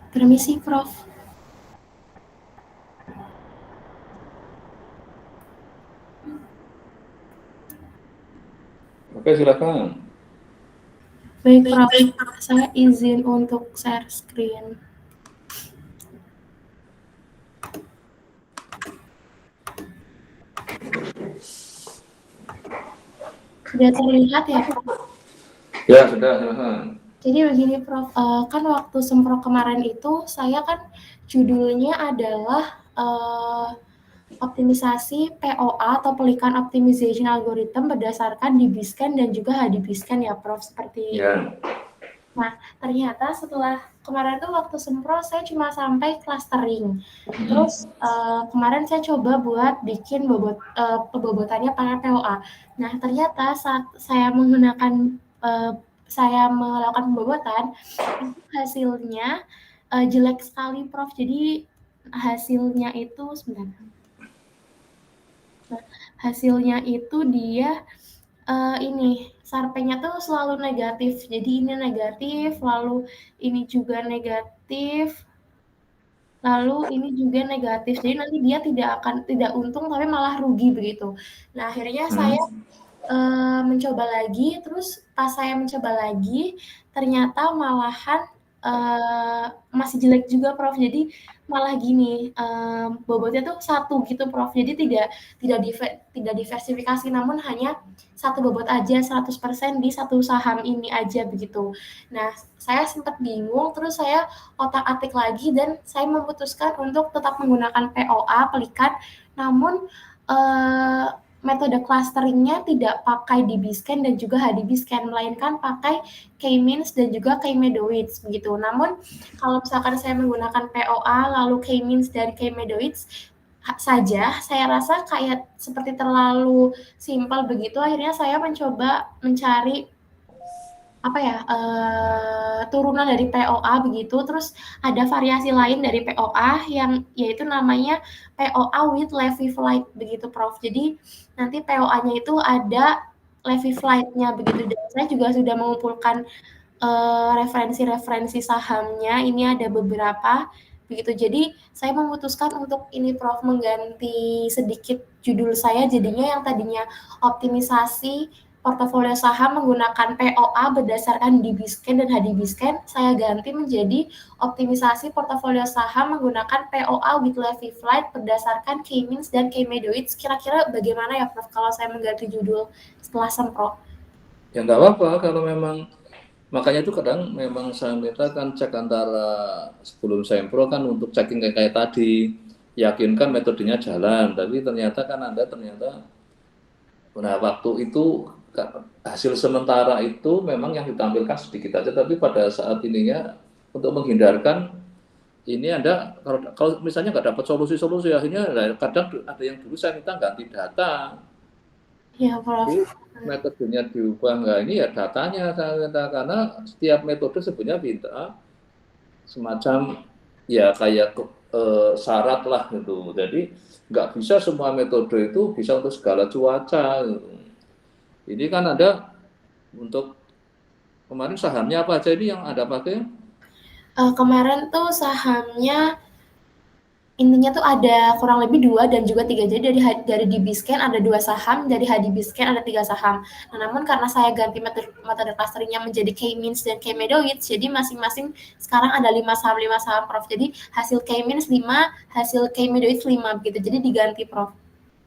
Permisi, Prof. Oke, silakan. Baik, Prof. Saya izin untuk share screen. Sudah terlihat ya, Prof? Ya, sudah, silakan. Jadi begini, Prof. Kan waktu sempro kemarin itu saya kan judulnya adalah optimisasi POA atau Pelikan Optimization Algorithm berdasarkan DB-Scan dan juga HDB-Scan ya, Prof. Seperti Ya. Nah, ternyata setelah kemarin tuh waktu sempro saya cuma sampai clustering. Terus kemarin saya coba buat bikin pebobotannya pakai POA. Nah, ternyata saat saya saya melakukan pembobotan, itu hasilnya jelek sekali, Prof. Jadi hasilnya itu sebentar. Nah, hasilnya itu dia ini sarpenya tuh selalu negatif. Jadi ini negatif, lalu ini juga negatif, lalu ini juga negatif. Jadi nanti dia tidak untung tapi malah rugi begitu. Nah, akhirnya saya mencoba lagi, terus pas saya mencoba lagi, ternyata malahan masih jelek juga, Prof. Jadi malah gini, bobotnya tuh satu gitu, Prof. Jadi tidak diversifikasi, namun hanya satu bobot aja 100% di satu saham ini aja begitu. Nah, saya sempat bingung, terus saya otak-atik lagi dan saya memutuskan untuk tetap menggunakan POA, pelikan, namun metode clusteringnya tidak pakai DB-Scan dan juga HDB-Scan, melainkan pakai K-means dan juga K-medoids begitu. Namun kalau misalkan saya menggunakan POA lalu K-means dan K-medoids saja, saya rasa kayak seperti terlalu simpel begitu. Akhirnya saya mencoba mencari turunan dari POA begitu, terus ada variasi lain dari POA yang yaitu namanya POA with Levy Flight begitu, Prof. Jadi nanti POA-nya itu ada Levy Flight-nya begitu, dan saya juga sudah mengumpulkan referensi-referensi sahamnya, ini ada beberapa begitu. Jadi saya memutuskan untuk ini, Prof, mengganti sedikit judul saya, jadinya yang tadinya optimisasi portofolio saham menggunakan POA berdasarkan DB-Scan dan HDB-Scan, saya ganti menjadi optimisasi portofolio saham menggunakan POA with Levy Flight berdasarkan K-means dan K-medoids. Kira-kira bagaimana ya, Prof, kalau saya mengganti judul setelah sempro? Ya nggak apa-apa kalau memang, makanya itu kadang memang saya minta kan cek antara sebelum sempro kan untuk checking kayak tadi, yakinkan metodenya jalan, tapi ternyata kan Anda ternyata, nah waktu itu hasil sementara itu memang yang ditampilkan sedikit aja, tapi pada saat ininya untuk menghindarkan ini Anda kalau misalnya nggak dapat solusi-solusi akhirnya kadang ada yang dulu saya minta ganti data. Ya, Prof. Jadi metodenya diubah, nggak ini ya datanya saya minta, karena setiap metode sebenarnya minta semacam ya kayak syarat lah gitu. Jadi nggak bisa semua metode itu bisa untuk segala cuaca gitu. Ini kan ada untuk kemarin sahamnya apa aja ini yang ada pakai? Kemarin tuh sahamnya intinya tuh ada kurang lebih 2 dan juga 3. Jadi dari DB-Scan ada 2 saham, dari HDB-Scan ada 3 saham. Nah, namun karena saya ganti metode clusteringnya menjadi K-means dan K-medoids, jadi masing-masing sekarang ada 5 saham, Prof. Jadi hasil K-means 5, hasil K-medoids 5 begitu. Jadi diganti, Prof.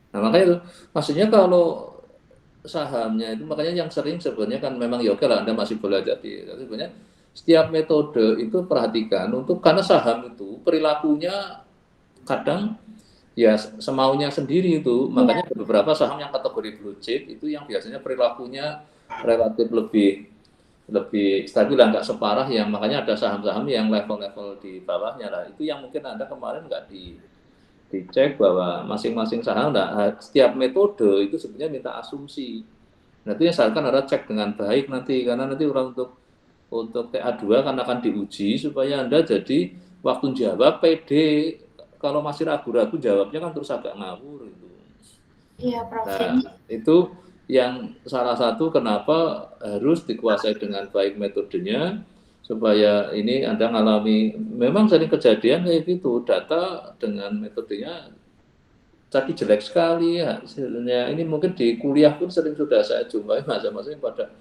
Nah makanya itu maksudnya kalau sahamnya itu makanya yang sering sebenarnya kan memang ya oke lah Anda masih belajar tapi sebenarnya setiap metode itu perhatikan untuk karena saham itu perilakunya kadang ya semaunya sendiri itu, Iya. makanya ada beberapa saham yang kategori blue chip itu yang biasanya perilakunya relatif lebih lebih stabil lah, nggak separah yang makanya ada saham-saham yang level-level di bawahnya lah, itu yang mungkin Anda kemarin nggak dicek bahwa masing-masing saham, nah setiap metode itu sebenarnya minta asumsi. Nah itu yang seharusnya Anda cek dengan baik nanti, karena nanti orang untuk TA2 kan akan diuji supaya Anda jadi waktu jawab PD, kalau masih ragu-ragu jawabnya kan terus agak ngawur itu. Iya, Prof. Jadi Nah, itu yang salah satu kenapa harus dikuasai dengan baik metodenya supaya ini Anda ngalami, memang sering kejadian kayak gitu, data dengan metodenya tadi jelek sekali hasilnya. Ini mungkin di kuliah pun sering sudah saya jumpai masa-masa yang pada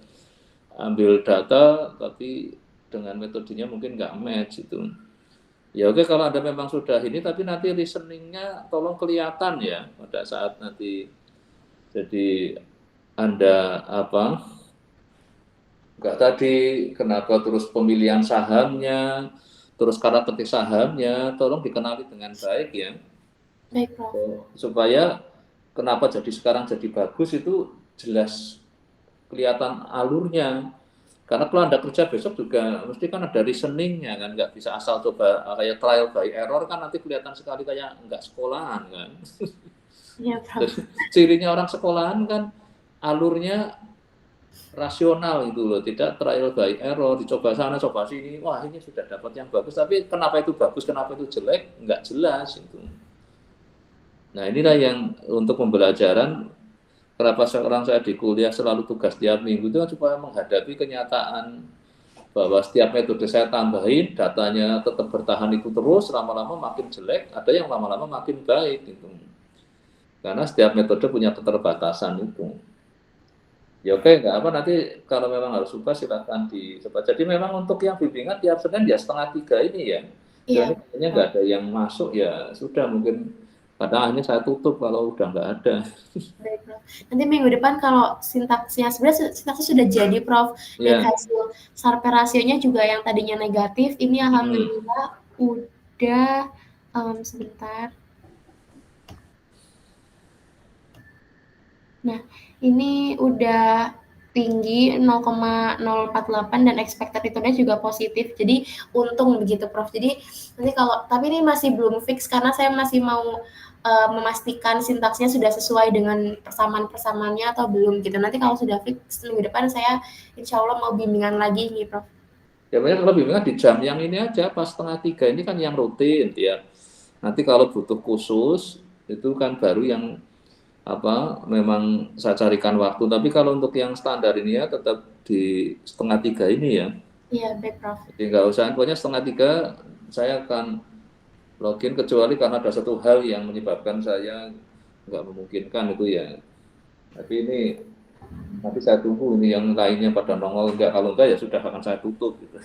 ambil data tapi dengan metodenya mungkin nggak match itu. Ya oke, kalau Anda memang sudah ini, tapi nanti listeningnya tolong kelihatan ya pada saat nanti. Jadi Anda apa, nggak tadi kenapa terus pemilihan sahamnya, terus karakteristik sahamnya, tolong dikenali dengan baik ya. Baik, Prof. Supaya kenapa jadi sekarang jadi bagus itu jelas kelihatan alurnya. Karena kalau Anda kerja besok juga mesti kan ada reasoningnya kan, nggak bisa asal coba kayak trial by error kan nanti kelihatan sekali kayak nggak sekolahan kan. Iya, Prof. Jadi cirinya orang sekolahan kan alurnya rasional itu loh, tidak trial by error, dicoba sana coba sini, wah ini sudah dapat yang bagus, tapi kenapa itu bagus, kenapa itu jelek, nggak jelas itu. Nah inilah yang untuk pembelajaran, kenapa sekarang saya di kuliah selalu tugas tiap minggu itu kan supaya menghadapi kenyataan bahwa setiap metode saya tambahin, datanya tetap bertahan itu terus, lama-lama makin jelek, ada yang lama-lama makin baik gitu. Karena setiap metode punya keterbatasan itu. Ya oke, nggak apa, nanti kalau memang harus ubah silakan dicoba. Jadi memang untuk yang bimbingan tiap Senin ya 2:30 ini ya. Dan Iya, ini kayaknya nggak ada yang masuk ya sudah, mungkin pada akhirnya saya tutup kalau udah nggak ada. baik, Prof. Nanti minggu depan kalau sintaksnya sebenarnya sintaksnya sudah jadi, Prof. Dan Ya, hasil Sharpe rasionya juga yang tadinya negatif, ini alhamdulillah udah sebentar. Nah, ini udah tinggi 0,048 dan expected return-nya juga positif. Jadi untung begitu, Prof. Jadi nanti kalau tapi ini masih belum fix karena saya masih mau memastikan sintaksnya sudah sesuai dengan persamaan-persamaannya atau belum gitu. Nanti kalau sudah fix minggu depan saya insya Allah mau bimbingan lagi nih, Prof. ya banyak kalau bimbingan di jam yang ini aja pas 2:30 ini kan yang rutin ya. Nanti kalau butuh khusus itu kan baru yang apa memang saya carikan waktu. Tapi kalau untuk yang standar ini ya tetap di 2:30 ini ya. Iya, baik, Prof. Jadi nggak usah, pokoknya 2:30 saya akan login kecuali karena ada satu hal yang menyebabkan saya nggak memungkinkan itu ya. Tapi ini nanti saya tunggu ini yang lainnya pada nongol, enggak, kalau enggak ya sudah akan saya tutup gitu.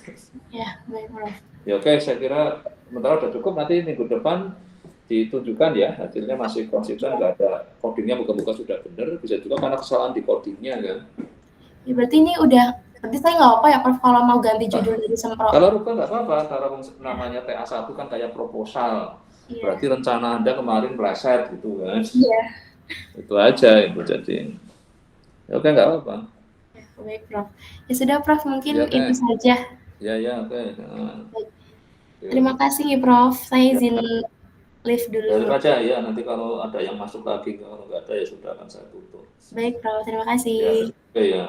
Ya, baik, Prof. Ya oke, saya kira sementara sudah cukup, nanti minggu depan ditunjukkan ya hasilnya masih konsisten, nggak ada codingnya, buka-buka sudah benar, bisa juga karena kesalahan di codingnya kan. Ya, berarti ini udah berarti saya nggak apa ya, Prof, kalau mau ganti Nah, judul dari Sempro. kalau rupa nggak apa-apa, karena namanya TA1 kan kayak proposal, Iya. berarti rencana Anda kemarin meleset gitu kan. Iya. Itu aja itu jadi. Ya, oke, nggak apa-apa. Ya, baik, Prof. Ya sudah, Prof, mungkin Ya itu oke. saja. Ya ya oke. Baik. Yuk. Terima kasih nih, Prof. Saya Ya, izin live ya dulu. itu aja ya, nanti kalau ada yang masuk lagi, kalau nggak ada ya sudah akan saya tutup. Baik, Prof. Terima Ya kasih. oke ya.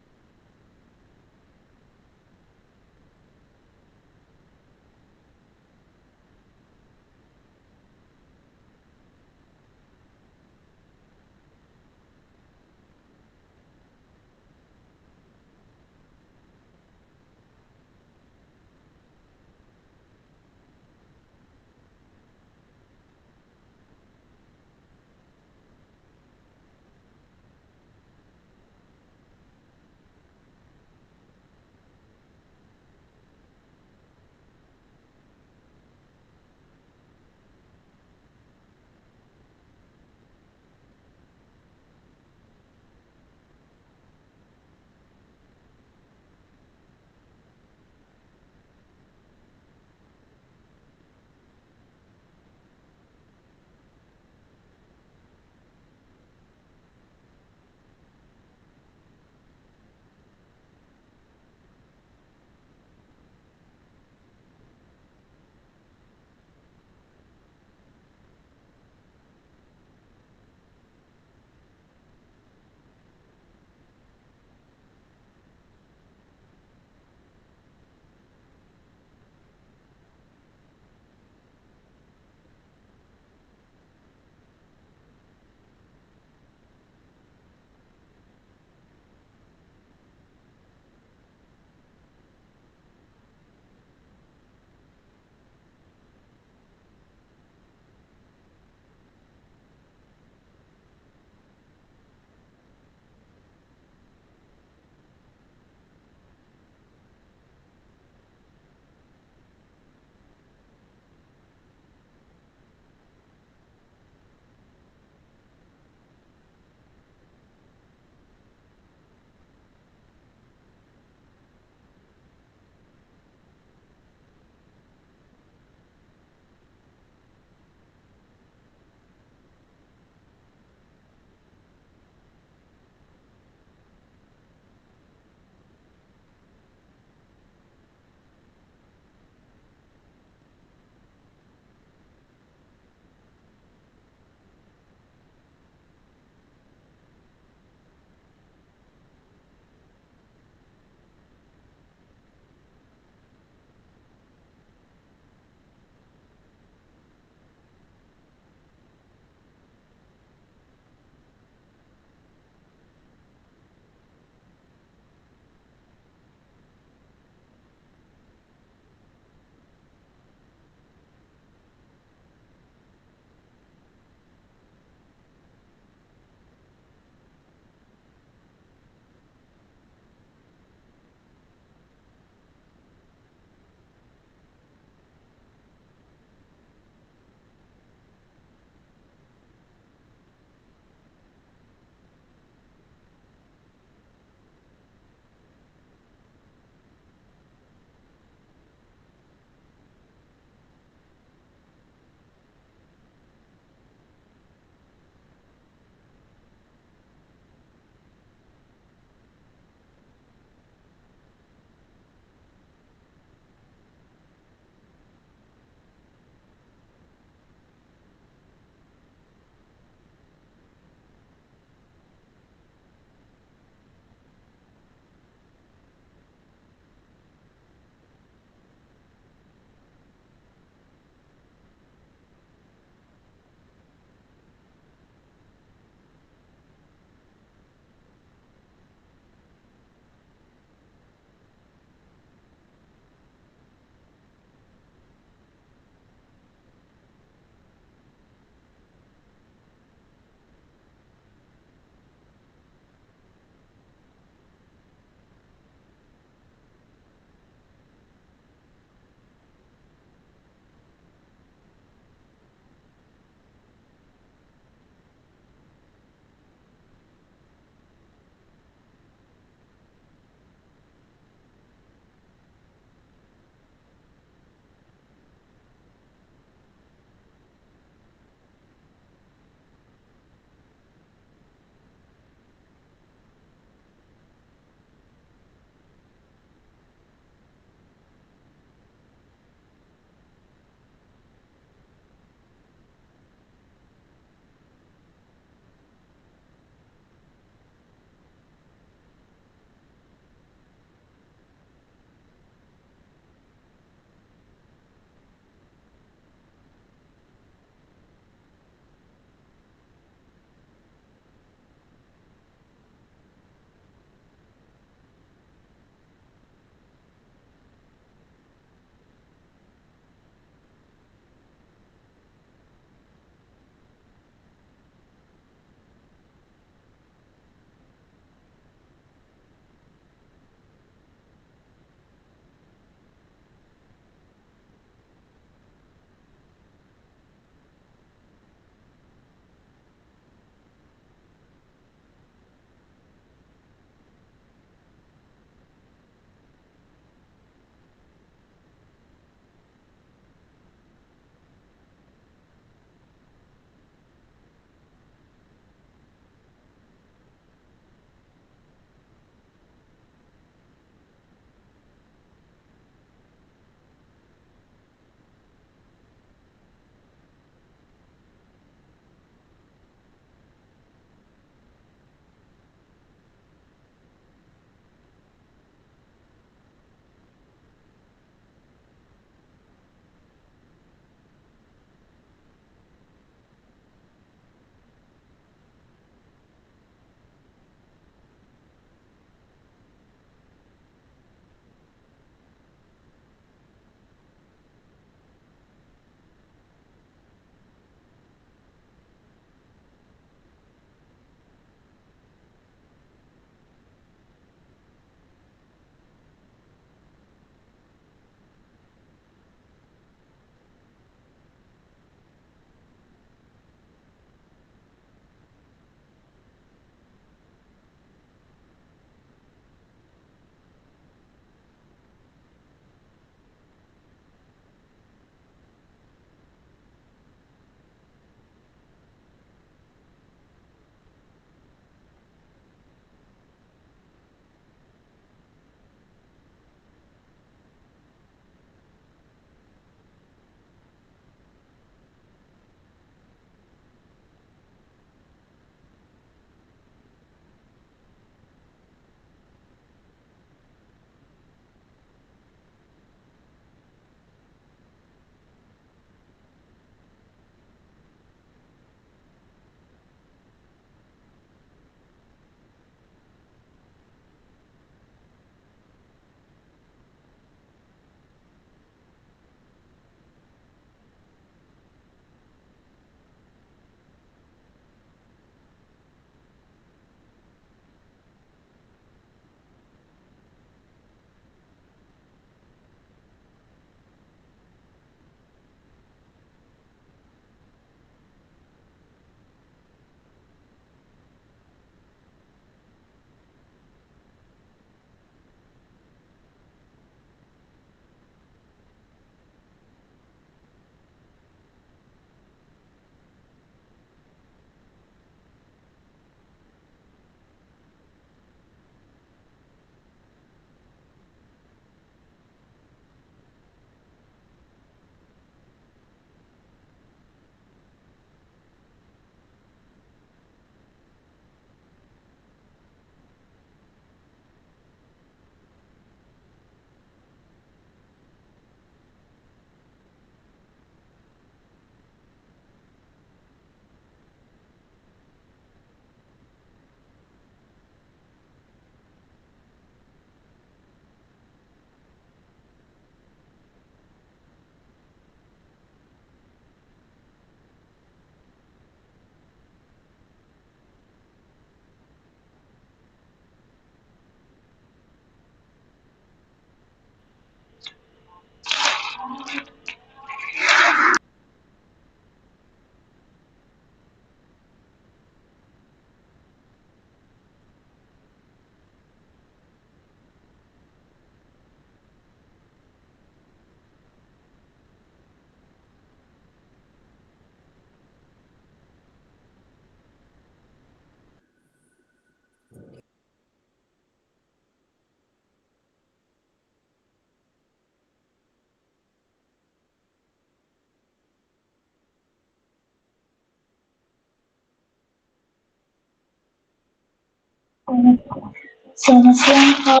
Selamat siang, Kak.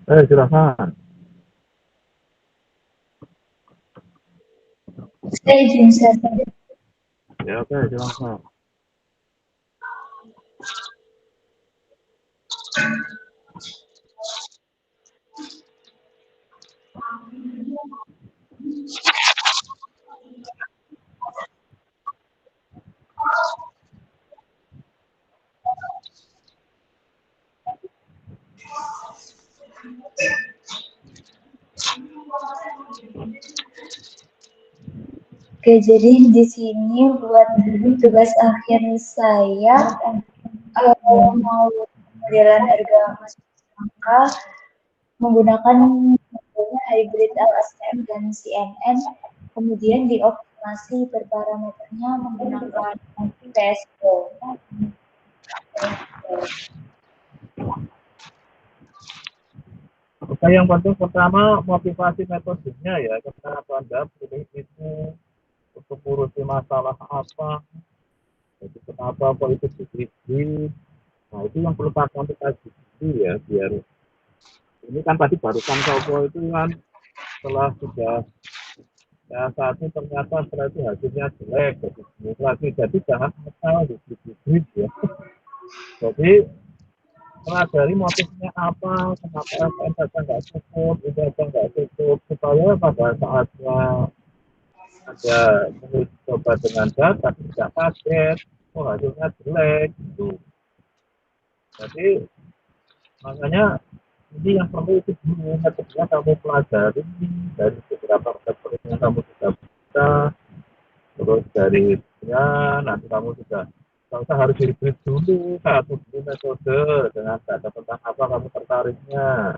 Silakan. Saya izin share. Ya, oke, silakan. Oke, jadi di sini buat tugas akhir saya mau pengambilan harga masuk angka menggunakan metode hybrid LSTM dan CNN, kemudian dioptimasi berparameternya menggunakan PSO. Oke, yang penting pertama motivasi metodenya ya, kenapa Anda pilih itu, untuk urusi masalah apa, jadi kenapa kok itu dipilih. Nah, itu yang perlu Pak kita diskusi ya, biar ini kan tadi barusan Sopo itu kan setelah sudah ya satu ternyata setelah itu hasilnya jelek, jadi jangan masalah dikit-dikit ya. Jadi pelajari motifnya apa, kenapa SN saja nggak cukup, ini saja nggak cukup, supaya pada saatnya Anda mencoba dengan data tidak kaget, oh hasilnya jelek gitu. Jadi makanya ini yang perlu itu dulu, metodenya kamu pelajari dari beberapa metode yang kamu sudah bisa, terus dari ya nanti kamu sudah nggak usah harus hybrid dulu, satu dulu metode dengan data tentang apa kamu tertariknya,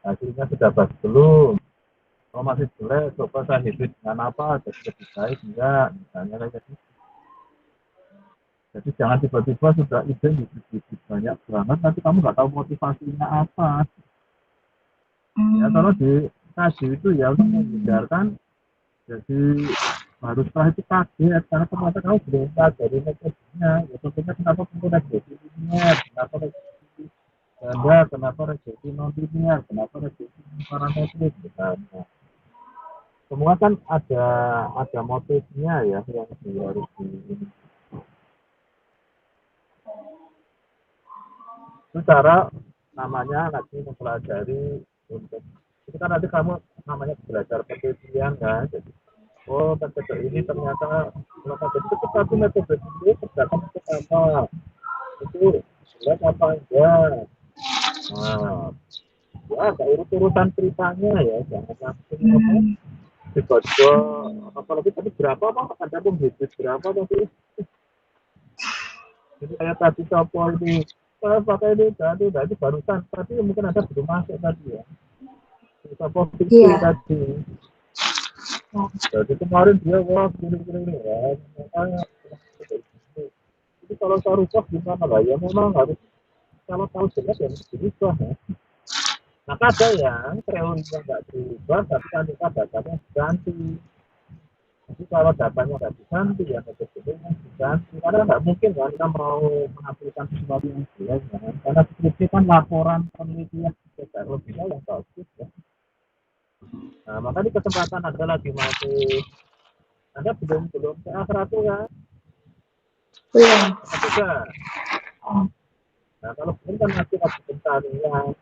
hasilnya sudah bagus belum, kalau masih jelek coba saya hybrid dengan apa jadi lebih baik enggak, misalnya kayak gitu. Jadi jangan tiba-tiba sudah ide hybrid banyak banget nanti kamu nggak tahu motivasinya apa ya. Kalau dikaji itu ya untuk menghindarkan jadi harus setelah itu kaget karena ternyata kamu belum pelajari metodenya ya. Contohnya kenapa penggunaan regresi linear, kenapa regresi ganda, kenapa regresi non linear, kenapa regresi parametrik misalnya, semua kan ada motifnya ya yang harus itu cara namanya lagi mempelajari untuk itu kan nanti kamu namanya belajar penelitian kan. Jadi oh metode ini ternyata kalau metode itu satu metode ini berdasarkan untuk apa itu jelas apa enggak. Nah ya ada urut-urutan ceritanya ya, jangan langsung apa tiba-tiba apalagi tadi berapa pak ada pembisnis berapa tadi, jadi kayak tadi Sopo ini pakai ini tadi barusan tadi mungkin ada belum masuk tadi ya Sopo pikir tadi. Jadi kemarin dia wah gini ya makanya jadi kalau saya rubah gimana lah ya, memang harus kalau tahu jelas ya mesti dirubah ya. Nah ada yang teorinya nggak dirubah tapi kan kita datanya diganti. Jadi kalau datanya nggak diganti ya metodenya diganti, karena nggak mungkin kan kita mau menampilkan sesuatu yang jelas kan, karena skripsi kan laporan penelitian secara lebihnya yang bagus ya. Nah maka di kesempatan ada lagi masih Anda belum CA100 kan? Belum. Juga. Nah kalau belum kan masih ada pencarian.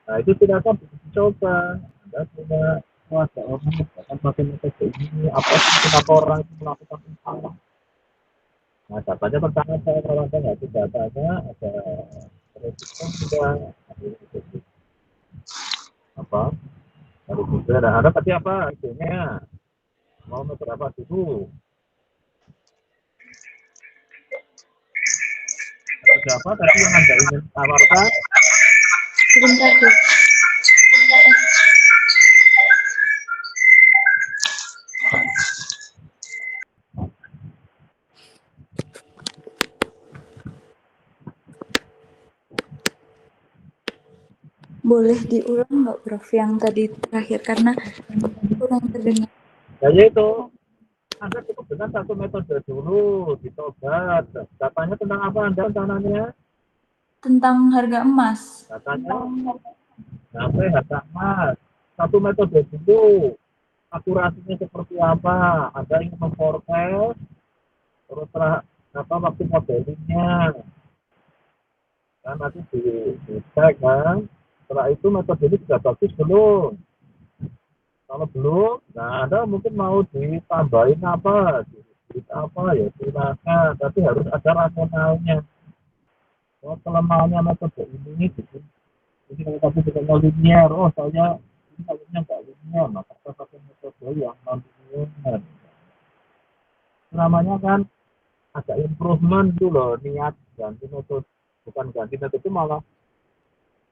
Nah itu silakan dicoba. Anda punya kuasa orang akan pakai metode ini, apa sih kenapa orang itu melakukan salah. Nah datanya pertama saya kalau Anda nggak ada datanya ada resiko juga apa harus juga. Nah Anda tadi apa idenya mau berapa dulu? Siapa tadi yang Anda ingin tawarkan? Sebentar, Bu. Boleh diulang nggak, Prof, yang tadi terakhir karena kurang terdengar. Jadi itu Anda cukup dengan satu metode dulu dicoba. Datanya tentang apa Anda rencananya? Tentang harga emas. Datanya sampai harga emas. Satu metode dulu. Akurasinya seperti apa? Anda ingin memforecast, terus apa waktu modelingnya, kan nanti dicek kan. Setelah itu metode ini sudah bagus belum? Kalau belum, nah Anda mungkin mau ditambahin apa, apa ya silakan, tapi harus ada rasionalnya. Oh, kelemahannya metode ini gitu. Jadi kalau tadi tidak linear, oh saya ini kayaknya nggak linear, maka saya pakai metode yang non linear. Namanya kan ada improvement dulu loh, niat ganti metode, bukan ganti metode itu malah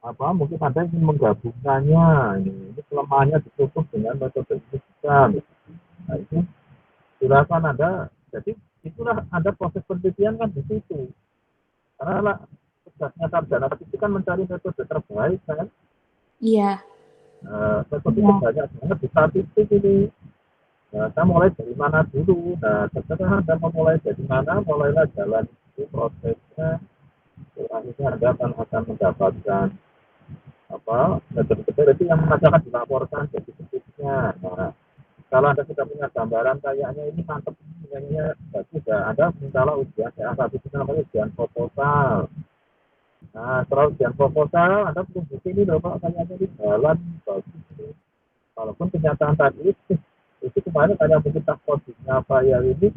apa mungkin Anda ingin menggabungkannya, ini kelemahannya ditutup dengan metode ini bisa. Nah itu silakan Anda, jadi itulah ada proses penelitian kan di situ, karena tugasnya sarjana itu kan mencari metode terbaik kan. Iya. Metode banyak banget di statistik ini. Nah, kita mulai dari mana dulu? Nah, terserah Anda mau mulai dari mana, mulailah jalan itu prosesnya. Akhirnya Anda akan mendapatkan apa metode-metode itu yang akan dilaporkan jadi titiknya. Nah, kalau Anda sudah punya gambaran kayaknya ini mantap, kayaknya bagus ya, Anda mintalah ujian CA1 itu namanya ujian proposal. Nah, setelah ujian proposal, Anda perlu bukti ini loh Pak, kayaknya ini jalan bagus. Walaupun kenyataan tadi itu kemarin hanya mungkin tak kodingnya ya ini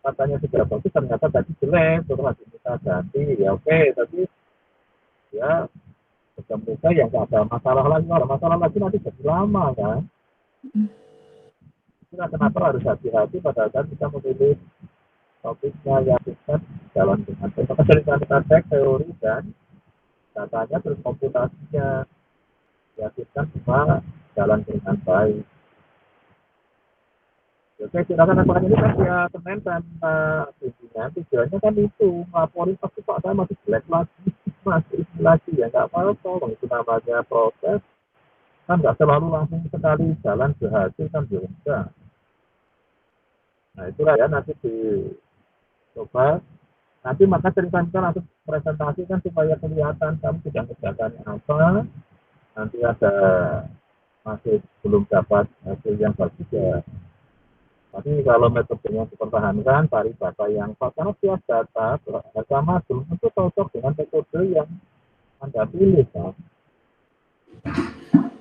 katanya sudah bagus, ternyata tadi jelek, terus lagi kita ganti, ya oke, tapi ya semoga yang nggak ada masalah lagi, kalau masalah lagi nanti jadi lama kan. Itulah kenapa harus hati-hati pada saat kita memilih topiknya yang kita jalan dengan baik. Maka sering kita cek teori dan datanya terus komputasinya yakinkan semua jalan dengan baik. Oke, silakan apakah ini kan ya Senin dan bimbingan tujuannya kan itu melaporin pasti Pak saya masih jelek lagi, masih lagi ya nggak apa-apa, itu namanya proses kan nggak selalu langsung sekali jalan berhasil kan belum enggak. Nah itulah ya nanti dicoba, nanti maka cerita langsung presentasi kan supaya kelihatan kamu sudah kerjakannya apa, nanti ada masih belum dapat hasil yang bagus ya. Tapi kalau metodenya dipertahankan, cari data yang pas, karena tiap data sama belum tentu cocok dengan metode yang Anda pilih kan.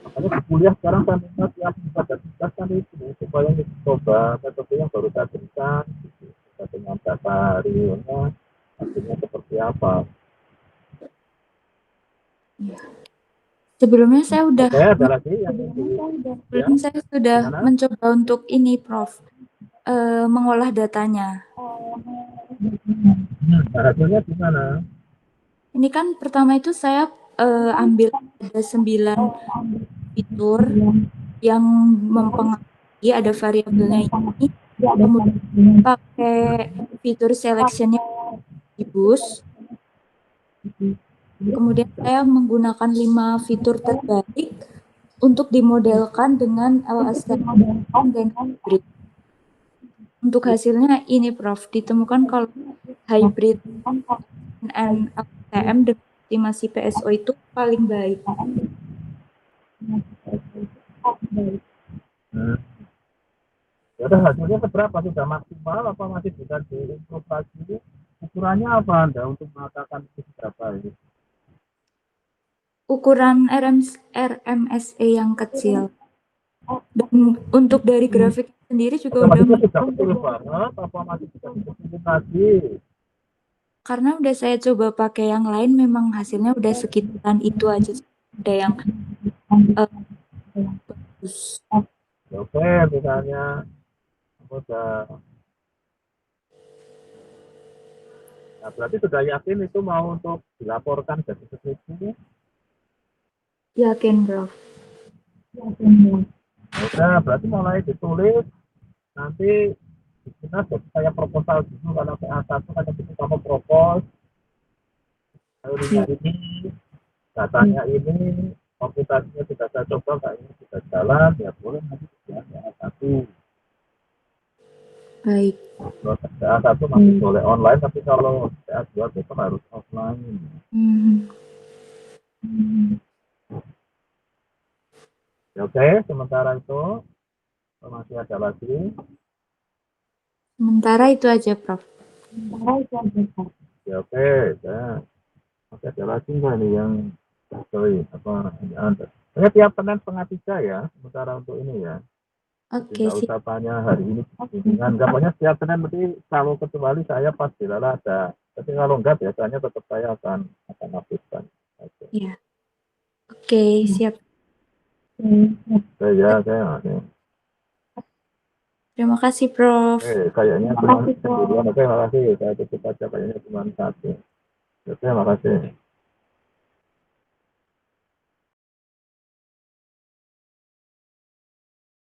Makanya di kuliah sekarang kan tiap ada tugas kan itu supaya dicoba metode yang baru saya berikan gitu. Dengan data realnya hasilnya seperti apa. Sebelumnya saya udah Ada lagi yang sebelumnya saya sudah mencoba untuk ini, Prof, mengolah datanya. Hasilnya gimana? Ini kan pertama itu saya ambil ada 9 fitur yang mempengaruhi, ada variabelnya ini, kemudian pakai fitur selection-nya di bus. Kemudian saya menggunakan 5 fitur terbaik untuk dimodelkan dengan LSTM dan hybrid. Untuk hasilnya ini, Prof, ditemukan kalau hybrid dan LSTM dengan estimasi PSO itu paling baik. Ya udah, hasilnya seberapa, sudah maksimal apa masih bisa diimprove lagi? Ukurannya apa Anda untuk mengatakan itu berapa ini? Ukuran RMSE yang kecil. Dan untuk dari grafik sendiri juga sudah udah kecil banget, apa masih bisa dikecilin lagi? Karena udah saya coba pakai yang lain, memang hasilnya udah sekitaran itu aja. Ada yang bagus. Oke, misalnya udah, nah berarti sudah yakin itu mau untuk dilaporkan jadi skripsi? Yakin, Prof. Udah, berarti mulai ditulis, nanti kita saya proposal dulu, kalau PA1 kan itu kamu propos teorinya ini, datanya ini, komputasinya sudah saya coba kayaknya sudah jalan, ya boleh nanti kerjaan A1. Baik. Kalau A1 masih boleh online, tapi kalau A2 itu harus offline. Ya, oke, sementara itu masih ada lagi. Sementara itu aja, Prof. Ya, oke, ya. Masih ada lagi nggak nih yang apa ini ada? Ini tiap Senin setengah 3 ya, sementara untuk ini ya. Jadi Oke, nggak usah tanya hari ini bimbingan. Pokoknya setiap Senin berarti kalau kecuali saya pasti lah ada. Tapi kalau enggak biasanya tetap saya akan aktifkan. Oke. Ya. Oke, siap. Ya, saya. Terima kasih, Prof. Kayaknya cuma sendirian. Oke, makasih. Saya tutup aja kayaknya cuma satu. Oke, makasih.